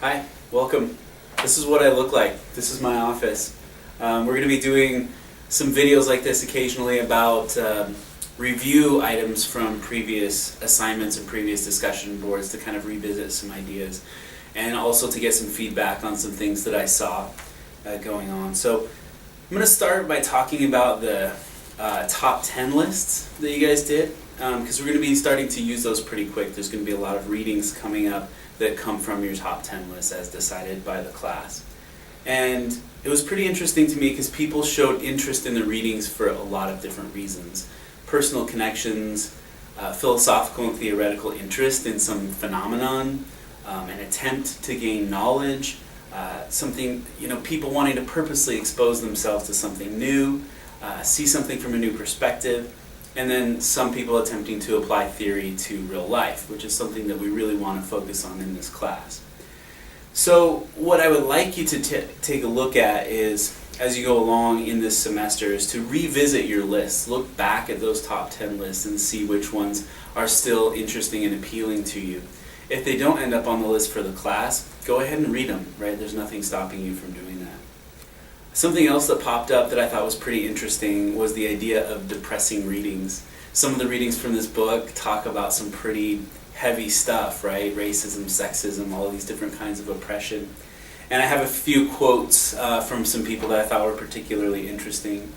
Hi, welcome. This is what I look like. This is my office. We're going to be doing some videos like this occasionally about review items from previous assignments and previous discussion boards to kind of revisit some ideas and also to get some feedback on some things that I saw going on. So I'm going to start by talking about the top 10 lists that you guys did because we're going to be starting to use those pretty quick. There's going to be a lot of readings coming up that come from your top 10 list as decided by the class. And it was pretty interesting to me because people showed interest in the readings for a lot of different reasons. Personal connections, philosophical and theoretical interest in some phenomenon, an attempt to gain knowledge, something, people wanting to purposely expose themselves to something new, see something from a new perspective, and then some people attempting to apply theory to real life, which is something that we really want to focus on in this class. So what I would like you to take a look at is, as you go along in this semester, is to revisit your lists. Look back at those top 10 lists and see which ones are still interesting and appealing to you. If they don't end up on the list for the class, go ahead and read them, right? There's nothing stopping you from doing that. Something else that popped up that I thought was pretty interesting was the idea of depressing readings. Some of the readings from this book talk about some pretty heavy stuff, right? Racism, sexism, all of these different kinds of oppression. And I have a few quotes from some people that I thought were particularly interesting.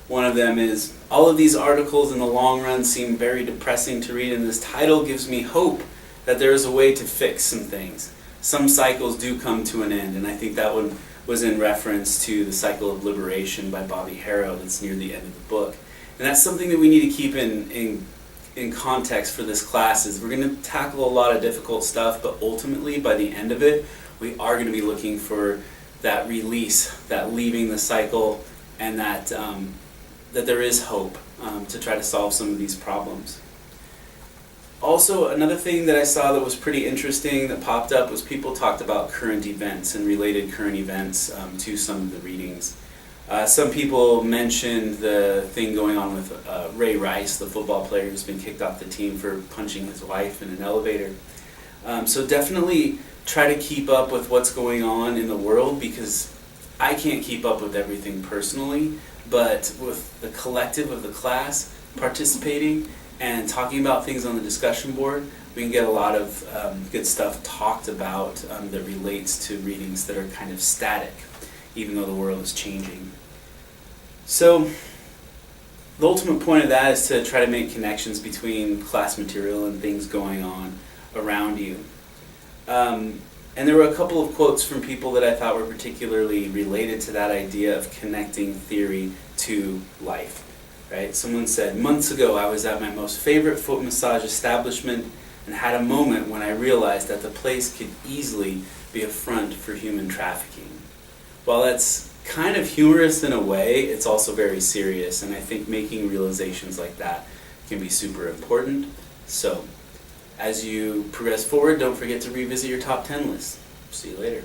One of them is, "All of these articles in the long run seem very depressing to read, and this title gives me hope that there is a way to fix some things. Some cycles do come to an end," and I think that one was in reference to The Cycle of Liberation by Bobby Harrow that's near the end of the book. And that's something that we need to keep in context for this class. Is we're going to tackle a lot of difficult stuff, but ultimately by the end of it, we are going to be looking for that release, that leaving the cycle, and that there is hope to try to solve some of these problems. Also, another thing that I saw that was pretty interesting that popped up was people talked about current events and related current events to some of the readings. Some people mentioned the thing going on with Ray Rice, the football player who's been kicked off the team for punching his wife in an elevator. So definitely try to keep up with what's going on in the world, because I can't keep up with everything personally, but with the collective of the class participating and talking about things on the discussion board, we can get a lot of good stuff talked about that relates to readings that are kind of static, even though the world is changing. So the ultimate point of that is to try to make connections between class material and things going on around you. And there were a couple of quotes from people that I thought were particularly related to that idea of connecting theory to life. Right? Someone said, "Months ago I was at my most favorite foot massage establishment and had a moment when I realized that the place could easily be a front for human trafficking." While that's kind of humorous in a way, it's also very serious, and I think making realizations like that can be super important. So, as you progress forward, don't forget to revisit your top 10 list. See you later.